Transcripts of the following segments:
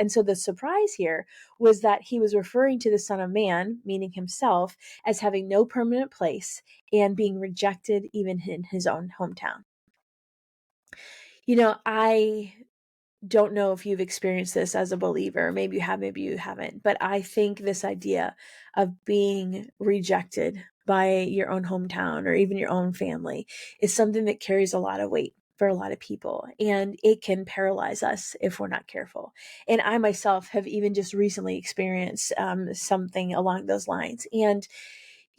And so the surprise here was that he was referring to the Son of Man, meaning himself, as having no permanent place and being rejected even in his own hometown. I don't know if you've experienced this as a believer. Maybe you have, maybe you haven't. But I think this idea of being rejected by your own hometown or even your own family is something that carries a lot of weight for a lot of people. And it can paralyze us if we're not careful. And I myself have even just recently experienced something along those lines. And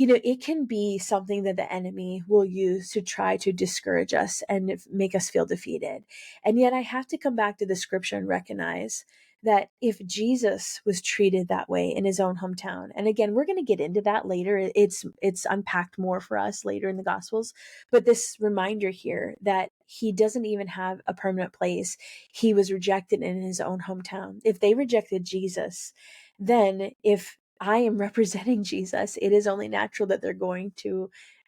it can be something that the enemy will use to try to discourage us and make us feel defeated. And yet I have to come back to the scripture and recognize that if Jesus was treated that way in his own hometown, and again, we're going to get into that later. It's unpacked more for us later in the Gospels, but this reminder here that he doesn't even have a permanent place. He was rejected in his own hometown. If they rejected Jesus, then if I am representing Jesus, it is only natural that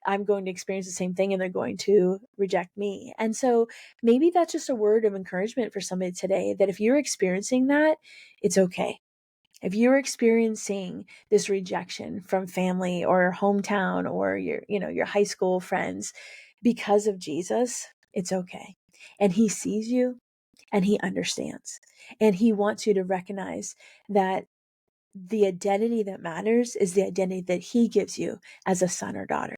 I'm going to experience the same thing and they're going to reject me. And so maybe that's just a word of encouragement for somebody today, that if you're experiencing that, it's okay. If you're experiencing this rejection from family or hometown or your high school friends because of Jesus, it's okay. And he sees you and he understands. And he wants you to recognize that the identity that matters is the identity that he gives you as a son or daughter.